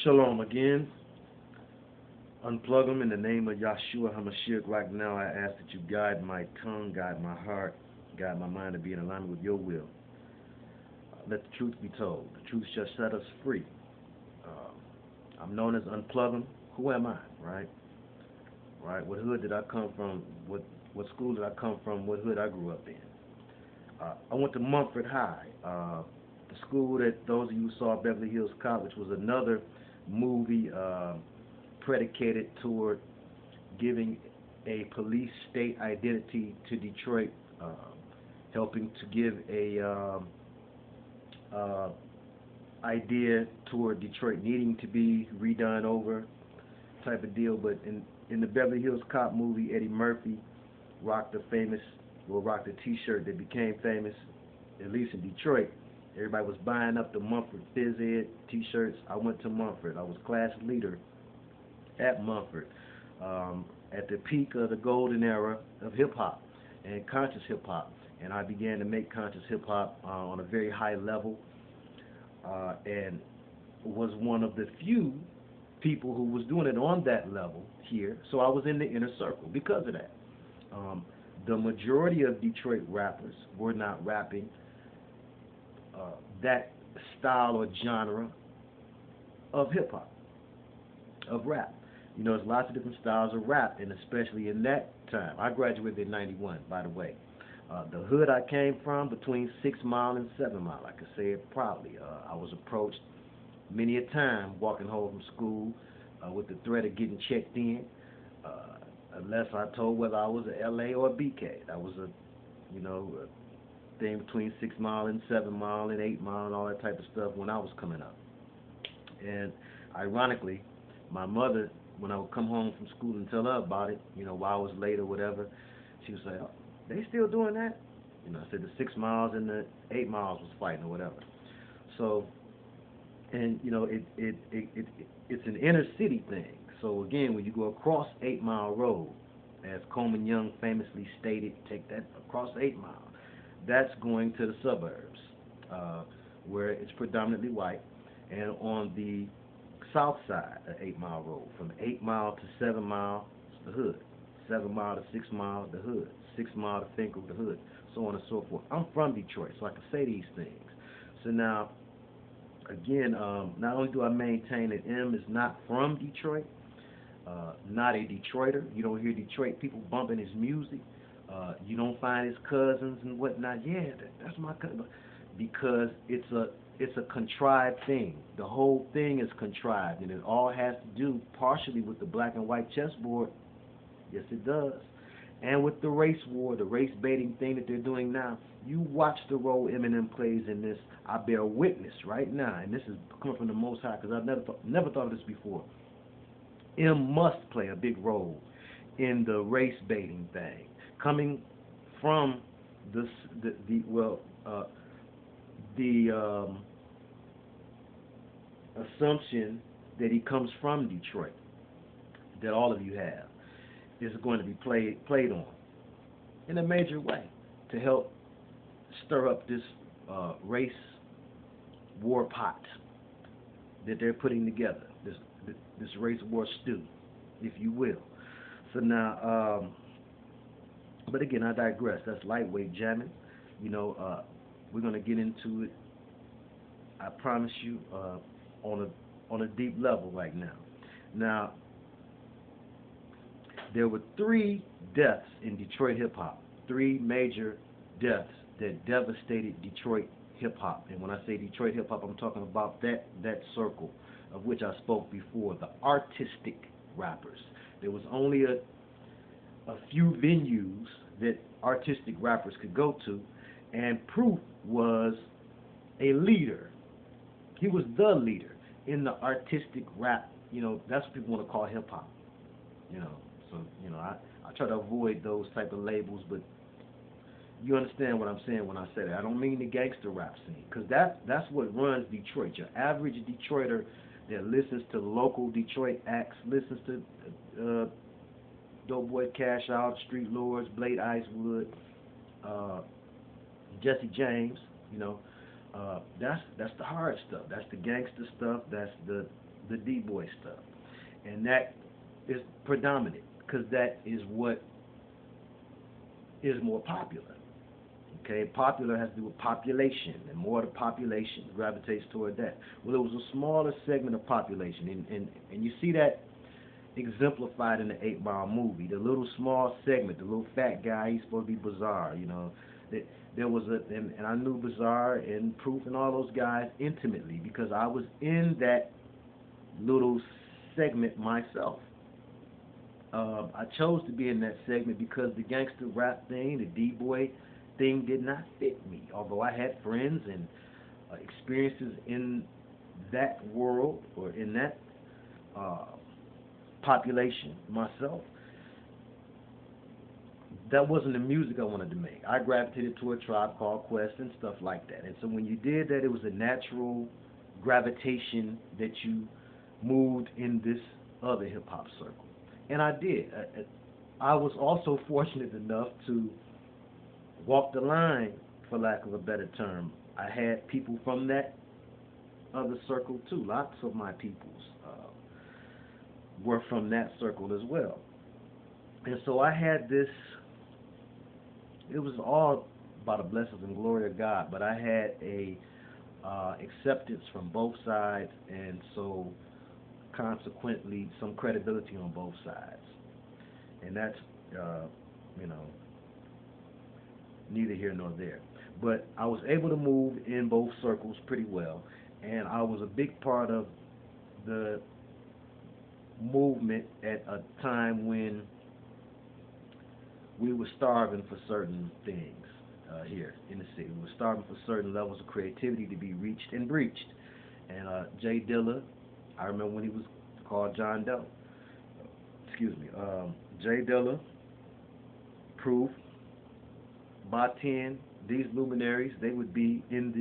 Shalom again. Unplugem in the name of Yahshua HaMashiach. Right now, I ask that you guide my tongue, guide my heart, guide my mind to be in alignment with your will. Let the truth be told. The truth shall set us free. I'm known as Unplugem. Who am I, right? Right? What hood did I come from? What school did I come from? What hood I grew up in? I went to Mumford High, the school that those of you who saw Beverly Hills Cop, which was another movie predicated toward giving a police state identity to Detroit, helping to give a idea toward Detroit needing to be redone over type of deal. But in the Beverly Hills Cop movie, Eddie Murphy rocked a t-shirt that became famous, at least in Detroit. Everybody was buying up the Mumford Phys Ed t-shirts. I went to Mumford. I was class leader at Mumford at the peak of the golden era of hip-hop and conscious hip-hop. And I began to make conscious hip-hop on a very high level and was one of the few people who was doing it on that level here. So I was in the inner circle because of that. The majority of Detroit rappers were not rapping that style or genre of hip-hop, of rap. You know, there's lots of different styles of rap, and especially in that time. I graduated in 91, by the way. The hood I came from, between 6 Mile and 7 Mile, I could say it proudly. I was approached many a time walking home from school with the threat of getting checked in, unless I told whether I was a LA or a BK. That was a thing between 6 Mile and 7 Mile and 8 Mile and all that type of stuff when I was coming up. And ironically, my mother, when I would come home from school and tell her about it, while I was late or whatever, she would say, "Oh, they still doing that?" I said the 6 miles and the 8 miles was fighting or whatever. So, and it's an inner city thing. So again, when you go across 8 Mile Road, as Coleman Young famously stated, take that across 8 Mile. That's going to the suburbs, where it's predominantly white, and on the south side of 8 Mile Road, from 8 Mile to 7 Mile, it's the hood. 7 Mile to 6 Mile, the hood. 6 Mile to Finkel, the hood. So on and so forth. I'm from Detroit, so I can say these things. So now, again, not only do I maintain that M is not from Detroit, not a Detroiter. You don't hear Detroit people bumping his music. You don't find his cousins and whatnot. Yeah, that's my cousin. Because it's a contrived thing. The whole thing is contrived, and it all has to do partially with the black and white chessboard. Yes, it does. And with the race war, the race baiting thing that they're doing now. You watch the role Eminem plays in this. I bear witness right now, and this is coming from the Most High, because I've never thought of this before. M must play a big role in the race baiting thing, coming from the assumption that he comes from Detroit, that all of you have, is going to be played on in a major way to help stir up this race war pot that they're putting together, this race war stew, if you will. So now, but again, I digress. That's lightweight jamming. We're going to get into it, I promise you, on a deep level right now. Now, there were 3 deaths in Detroit hip-hop, 3 major deaths that devastated Detroit hip-hop. And when I say Detroit hip-hop, I'm talking about that circle of which I spoke before, the artistic rappers. There was only a few venues that artistic rappers could go to, and Proof was a leader. He was the leader in the artistic rap. That's what people want to call hip-hop. So, I try to avoid those type of labels, but you understand what I'm saying when I say that. I don't mean the gangster rap scene, because that's what runs Detroit. Your average Detroiter that listens to local Detroit acts, listens to Dope Boy Cash Out, Street Lords, Blade Icewood, Jesse James, that's the hard stuff. That's the gangster stuff. That's the the D-boy stuff, and that is predominant because that is what is more popular. Okay, popular has to do with population, and more the population gravitates toward that. Well, it was a smaller segment of population, and you see that exemplified in the 8 Mile movie. The little small segment, the little fat guy, he's supposed to be bizarre, you know. There was and I knew Bizarre and Proof and all those guys intimately because I was in that little segment myself. I chose to be in that segment because the gangster rap thing, the D-boy thing did not fit me. Although I had friends and experiences in that world or in that population myself, that wasn't the music I wanted to make. I gravitated to a Tribe Called Quest and stuff like that. And so when you did that, it was a natural gravitation that you moved in this other hip-hop circle. And I did. I was also fortunate enough to walk the line, for lack of a better term. I had people from that other circle too. Lots of my peoples were from that circle as well. And so I had this, it was all by the blessings and glory of God, but I had a acceptance from both sides, and so consequently some credibility on both sides. And that's, you know, neither here nor there. But I was able to move in both circles pretty well, and I was a big part of the movement at a time when we were starving for certain things here in the city. We were starving for certain levels of creativity to be reached and breached. And J Dilla, I remember when he was called John Doe. Excuse me. J Dilla, Proof, Baatin, these luminaries, they would be in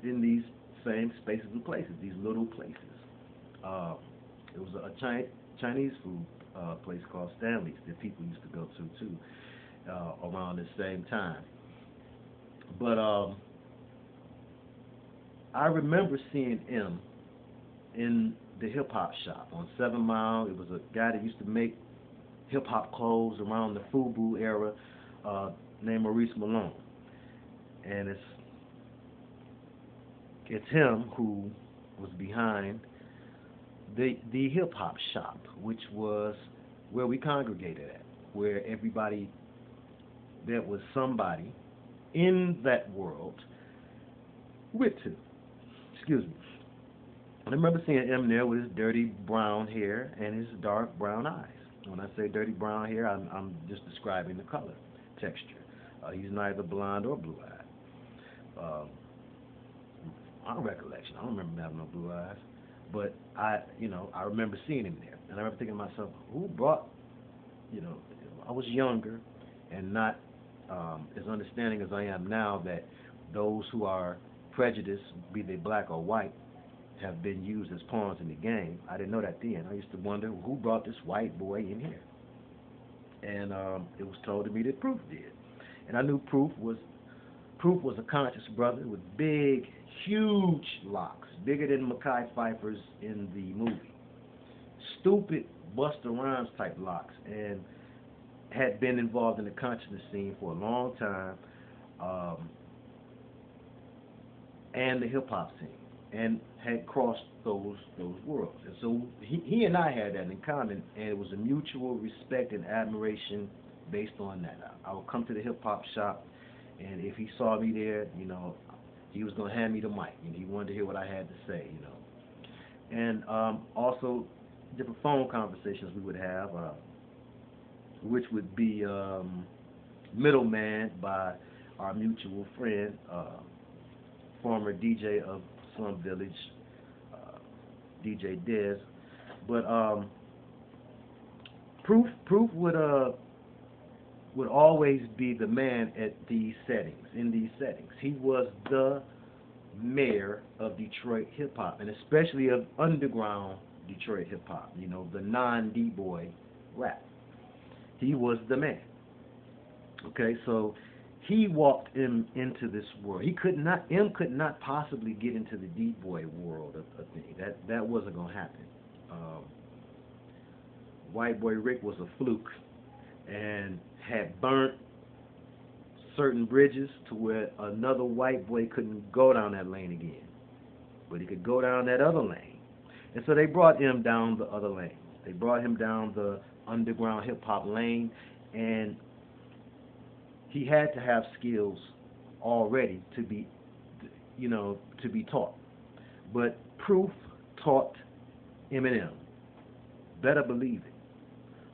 these same spaces and places, these little places. It was a Chinese food place called Stanley's that people used to go to too around the same time. But I remember seeing M in the hip hop shop on 7 Mile. It was a guy that used to make hip hop clothes around the FUBU era, named Maurice Malone, and it's him who was behind the hip hop shop, which was where we congregated at, where everybody that was somebody in that world went to. Excuse me. I remember seeing Eminem there with his dirty brown hair and his dark brown eyes. When I say dirty brown hair, I'm just describing the color, texture. He's neither blonde or blue-eyed. My recollection, I don't remember him having no blue eyes, but I remember seeing him there, and I remember thinking to myself, who brought, I was younger and not as understanding as I am now that those who are prejudiced, be they black or white, have been used as pawns in the game. I didn't know that then. I used to wonder who brought this white boy in here, and it was told to me that Proof did. And I knew Proof was a conscious brother with big, huge locks, bigger than Mekhi Phifer's in the movie. Stupid Busta Rhymes type locks, and had been involved in the consciousness scene for a long time, and the hip hop scene, and had crossed those worlds. And so he and I had that in common, and it was a mutual respect and admiration based on that. I would come to the hip hop shop, and if he saw me there, he was going to hand me the mic, and he wanted to hear what I had to say, And also different phone conversations we would have, which would be middleman by our mutual friend, former DJ of Slum Village, DJ Dez. But Proof would always be the man at these settings, in these settings. He was the mayor of Detroit hip-hop, and especially of underground Detroit hip-hop, the non-D-boy rap. He was the man. Okay, so he walked him into this world. M could not possibly get into the D-boy world of things. That wasn't going to happen. White boy Rick was a fluke and had burnt certain bridges to where another white boy couldn't go down that lane again, but he could go down that other lane. And so they brought him down the other lane. They brought him down the underground hip-hop lane, and he had to have skills already to be, to be taught. But Proof taught Eminem. Better believe it.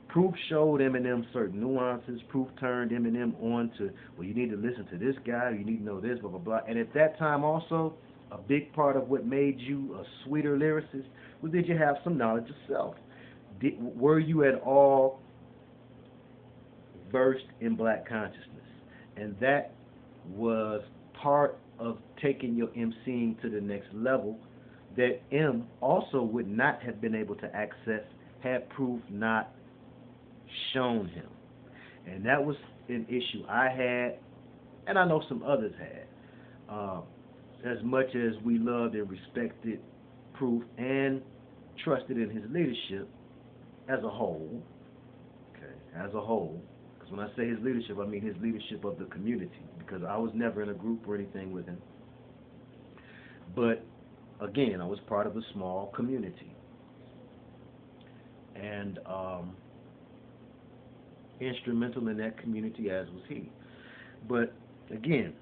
Proof showed Eminem certain nuances. Proof turned Eminem on to, well, you need to listen to this guy, you need to know this, blah, blah, blah. And at that time also, a big part of what made you a sweeter lyricist was that you have some knowledge of self. Were you at all versed in black consciousness? And that was part of taking your emceeing to the next level that M also would not have been able to access had Proof not shown him. And that was an issue I had, and I know some others had. As much as we loved and respected Proof and trusted in his leadership as a whole, as a whole, because when I say his leadership, I mean his leadership of the community, because I was never in a group or anything with him. But again, I was part of a small community, and instrumental in that community, as was he. But again,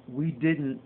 we didn't